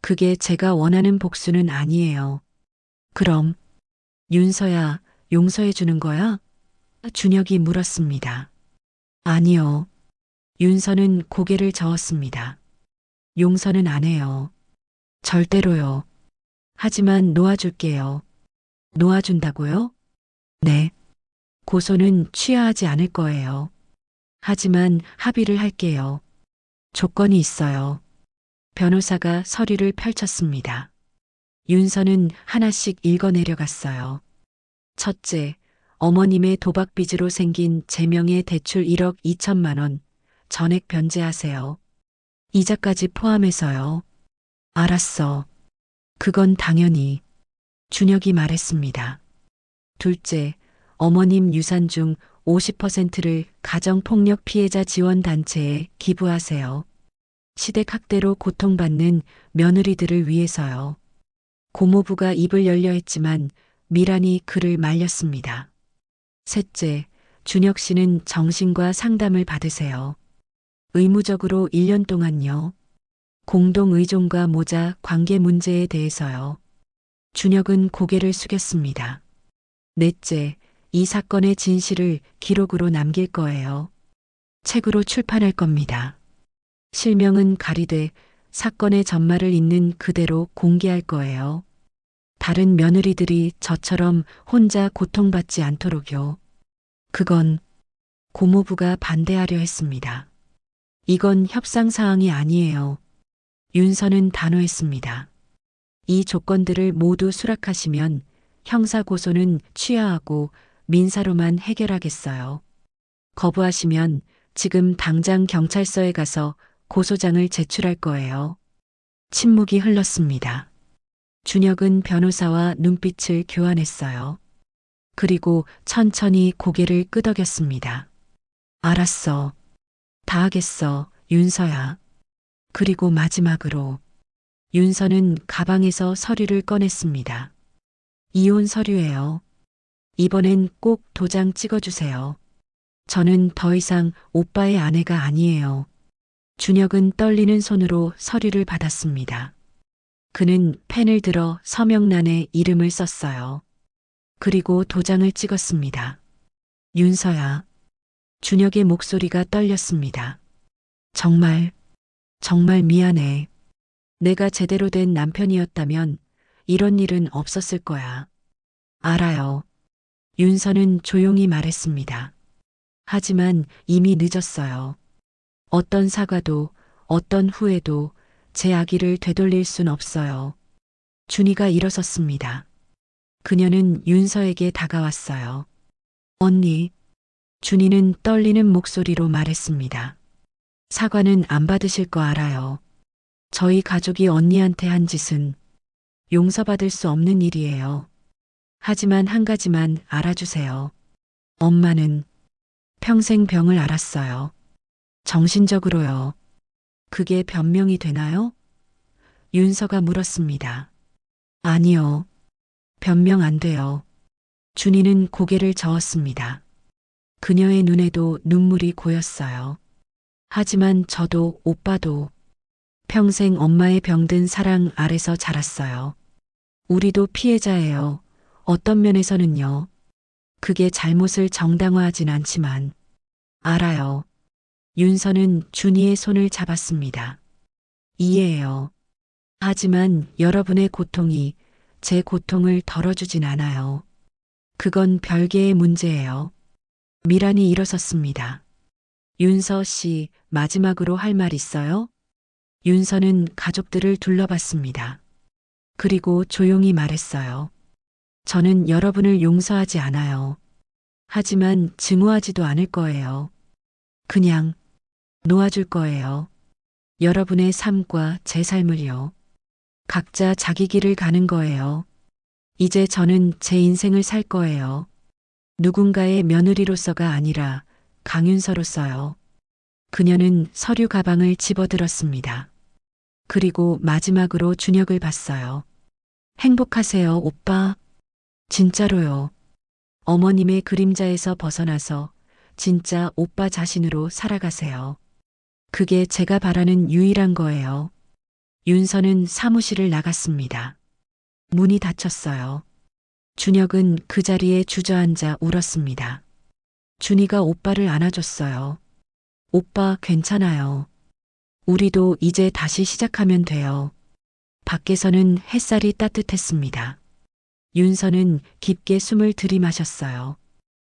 그게 제가 원하는 복수는 아니에요. 그럼 윤서야, 용서해 주는 거야? 준혁이 물었습니다. 아니요. 윤서는 고개를 저었습니다. 용서는 안 해요. 절대로요. 하지만 놓아줄게요. 놓아준다고요? 네. 고소는 취하하지 않을 거예요. 하지만 합의를 할게요. 조건이 있어요. 변호사가 서류를 펼쳤습니다. 윤서는 하나씩 읽어내려갔어요. 첫째, 어머님의 도박 빚으로 생긴 제명의 대출 1억 2천만 원, 전액 변제하세요. 이자까지 포함해서요. 알았어. 그건 당연히. 준혁이 말했습니다. 둘째, 어머님 유산 중 50%를 가정폭력 피해자 지원단체에 기부하세요. 시댁학대로 고통받는 며느리들을 위해서요. 고모부가 입을 열려 했지만 미란이 그를 말렸습니다. 셋째, 준혁 씨는 정신과 상담을 받으세요. 의무적으로 1년 동안요. 공동의존과 모자 관계 문제에 대해서요. 준혁은 고개를 숙였습니다. 넷째, 이 사건의 진실을 기록으로 남길 거예요. 책으로 출판할 겁니다. 실명은 가리되 사건의 전말을 있는 그대로 공개할 거예요. 다른 며느리들이 저처럼 혼자 고통받지 않도록요. 그건 고모부가 반대하려 했습니다. 이건 협상사항이 아니에요. 윤서는 단호했습니다. 이 조건들을 모두 수락하시면 형사고소는 취하하고 민사로만 해결하겠어요. 거부하시면 지금 당장 경찰서에 가서 고소장을 제출할 거예요. 침묵이 흘렀습니다. 준혁은 변호사와 눈빛을 교환했어요. 그리고 천천히 고개를 끄덕였습니다. 알았어. 다 하겠어, 윤서야. 그리고 마지막으로 윤서는 가방에서 서류를 꺼냈습니다. 이혼 서류예요. 이번엔 꼭 도장 찍어주세요. 저는 더 이상 오빠의 아내가 아니에요. 준혁은 떨리는 손으로 서류를 받았습니다. 그는 펜을 들어 서명란에 이름을 썼어요. 그리고 도장을 찍었습니다. 윤서야. 준혁의 목소리가 떨렸습니다. 정말 미안해. 내가 제대로 된 남편이었다면 이런 일은 없었을 거야. 알아요. 윤서는 조용히 말했습니다. 하지만 이미 늦었어요. 어떤 사과도 어떤 후회도 제 아기를 되돌릴 순 없어요. 준이가 일어섰습니다. 그녀는 윤서에게 다가왔어요. 언니. 준이는 떨리는 목소리로 말했습니다. 사과는 안 받으실 거 알아요. 저희 가족이 언니한테 한 짓은 용서받을 수 없는 일이에요. 하지만 한 가지만 알아주세요. 엄마는 평생 병을 앓았어요. 정신적으로요. 그게 변명이 되나요? 윤서가 물었습니다. 아니요. 변명 안 돼요. 준이는 고개를 저었습니다. 그녀의 눈에도 눈물이 고였어요. 하지만 저도 오빠도 평생 엄마의 병든 사랑 아래서 자랐어요. 우리도 피해자예요. 어떤 면에서는요. 그게 잘못을 정당화하진 않지만 알아요. 윤서는 준이의 손을 잡았습니다. 이해해요. 하지만 여러분의 고통이 제 고통을 덜어주진 않아요. 그건 별개의 문제예요. 미란이 일어섰습니다. 윤서 씨, 마지막으로 할 말 있어요? 윤서는 가족들을 둘러봤습니다. 그리고 조용히 말했어요. 저는 여러분을 용서하지 않아요. 하지만 증오하지도 않을 거예요. 그냥 놓아줄 거예요. 여러분의 삶과 제 삶을요. 각자 자기 길을 가는 거예요. 이제 저는 제 인생을 살 거예요. 누군가의 며느리로서가 아니라 강윤서로서요. 그녀는 서류 가방을 집어들었습니다. 그리고 마지막으로 준혁을 봤어요. 행복하세요, 오빠. 진짜로요. 어머님의 그림자에서 벗어나서 진짜 오빠 자신으로 살아가세요. 그게 제가 바라는 유일한 거예요. 윤서는 사무실을 나갔습니다. 문이 닫혔어요. 준혁은 그 자리에 주저앉아 울었습니다. 준이가 오빠를 안아줬어요. 오빠 괜찮아요. 우리도 이제 다시 시작하면 돼요. 밖에서는 햇살이 따뜻했습니다. 윤서는 깊게 숨을 들이마셨어요.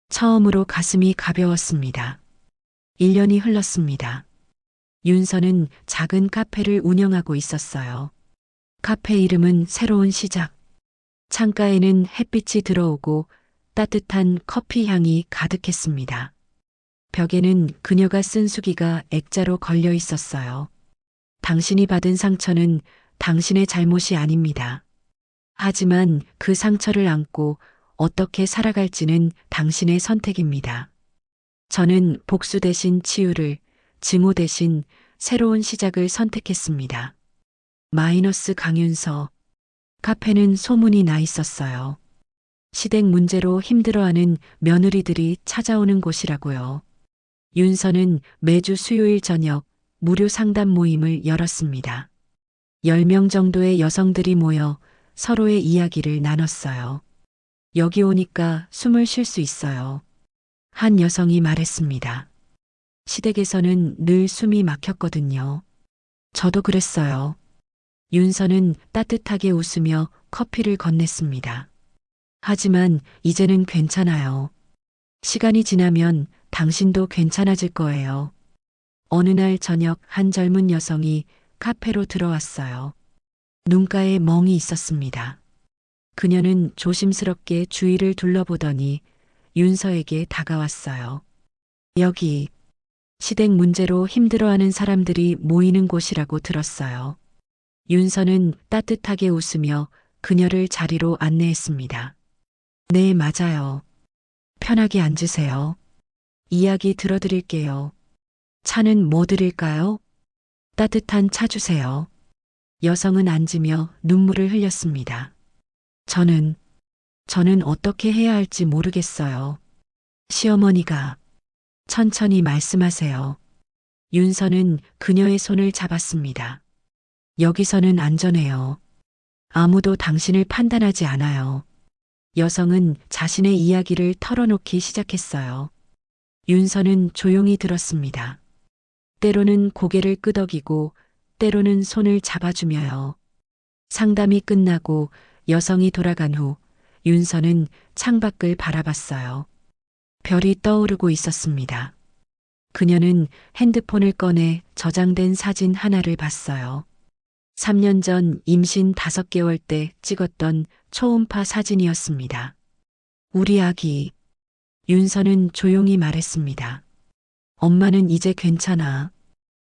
처음으로 가슴이 가벼웠습니다. 1년이 흘렀습니다. 윤서는 작은 카페를 운영하고 있었어요. 카페 이름은 새로운 시작. 창가에는 햇빛이 들어오고 따뜻한 커피 향이 가득했습니다. 벽에는 그녀가 쓴 수기가 액자로 걸려 있었어요. 당신이 받은 상처는 당신의 잘못이 아닙니다. 하지만 그 상처를 안고 어떻게 살아갈지는 당신의 선택입니다. 저는 복수 대신 치유를, 증오 대신 새로운 시작을 선택했습니다. 마이너스 강윤서. 카페는 소문이 나 있었어요. 시댁 문제로 힘들어하는 며느리들이 찾아오는 곳이라고요. 윤서는 매주 수요일 저녁 무료 상담 모임을 열었습니다. 10명 정도의 여성들이 모여 서로의 이야기를 나눴어요. 여기 오니까 숨을 쉴 수 있어요. 한 여성이 말했습니다. 시댁에서는 늘 숨이 막혔거든요. 저도 그랬어요. 윤서는 따뜻하게 웃으며 커피를 건넸습니다. 하지만 이제는 괜찮아요. 시간이 지나면 당신도 괜찮아질 거예요. 어느 날 저녁 한 젊은 여성이 카페로 들어왔어요. 눈가에 멍이 있었습니다. 그녀는 조심스럽게 주위를 둘러보더니 윤서에게 다가왔어요. 여기 시댁 문제로 힘들어하는 사람들이 모이는 곳이라고 들었어요. 윤서는 따뜻하게 웃으며 그녀를 자리로 안내했습니다. 네, 맞아요. 편하게 앉으세요. 이야기 들어드릴게요. 차는 뭐 드릴까요? 따뜻한 차 주세요. 여성은 앉으며 눈물을 흘렸습니다. 저는 어떻게 해야 할지 모르겠어요. 시어머니가 천천히 말씀하세요. 윤서는 그녀의 손을 잡았습니다. 여기서는 안전해요. 아무도 당신을 판단하지 않아요. 여성은 자신의 이야기를 털어놓기 시작했어요. 윤서는 조용히 들었습니다. 때로는 고개를 끄덕이고 때로는 손을 잡아주며요. 상담이 끝나고 여성이 돌아간 후 윤서는 창밖을 바라봤어요. 별이 떠오르고 있었습니다. 그녀는 핸드폰을 꺼내 저장된 사진 하나를 봤어요. 3년 전 임신 5개월 때 찍었던 초음파 사진이었습니다. 우리 아기. 윤서는 조용히 말했습니다. 엄마는 이제 괜찮아.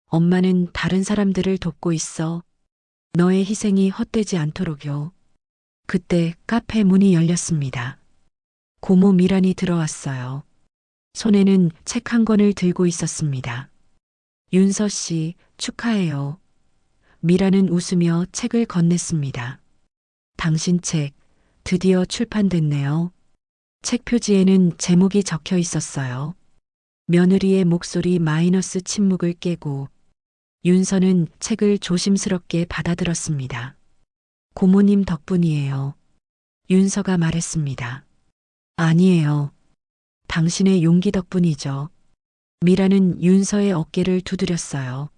엄마는 다른 사람들을 돕고 있어. 너의 희생이 헛되지 않도록요. 그때 카페 문이 열렸습니다. 고모 미란이 들어왔어요. 손에는 책 한 권을 들고 있었습니다. 윤서 씨, 축하해요. 미란은 웃으며 책을 건넸습니다. 당신 책, 드디어 출판됐네요. 책 표지에는 제목이 적혀 있었어요. 며느리의 목소리 마이너스 침묵을 깨고. 윤서는 책을 조심스럽게 받아들었습니다. 고모님 덕분이에요. 윤서가 말했습니다. 아니에요. 당신의 용기 덕분이죠. 미라는 윤서의 어깨를 두드렸어요.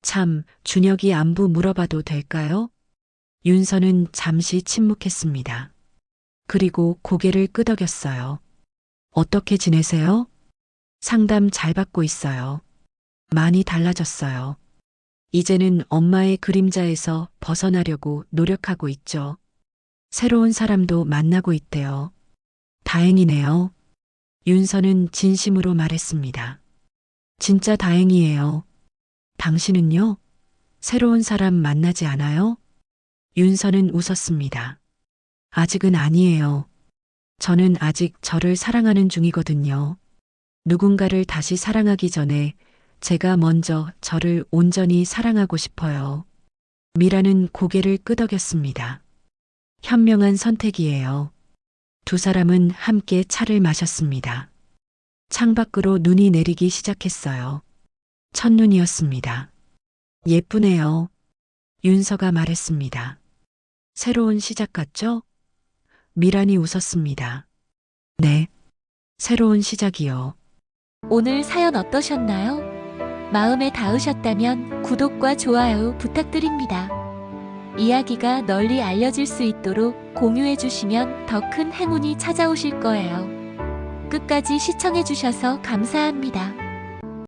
참, 준혁이 안부 물어봐도 될까요? 윤서는 잠시 침묵했습니다. 그리고 고개를 끄덕였어요. 어떻게 지내세요? 상담 잘 받고 있어요. 많이 달라졌어요. 이제는 엄마의 그림자에서 벗어나려고 노력하고 있죠. 새로운 사람도 만나고 있대요. 다행이네요. 윤서는 진심으로 말했습니다. 진짜 다행이에요. 당신은요? 새로운 사람 만나지 않아요? 윤서는 웃었습니다. 아직은 아니에요. 저는 아직 저를 사랑하는 중이거든요. 누군가를 다시 사랑하기 전에 제가 먼저 저를 온전히 사랑하고 싶어요. 미라는 고개를 끄덕였습니다. 현명한 선택이에요. 두 사람은 함께 차를 마셨습니다. 창밖으로 눈이 내리기 시작했어요. 첫눈이었습니다. 예쁘네요. 윤서가 말했습니다. 새로운 시작 같죠? 미란이 웃었습니다. 네. 새로운 시작이요. 오늘 사연 어떠셨나요? 마음에 닿으셨다면 구독과 좋아요 부탁드립니다. 이야기가 널리 알려질 수 있도록 공유해 주시면 더 큰 행운이 찾아오실 거예요. 끝까지 시청해 주셔서 감사합니다.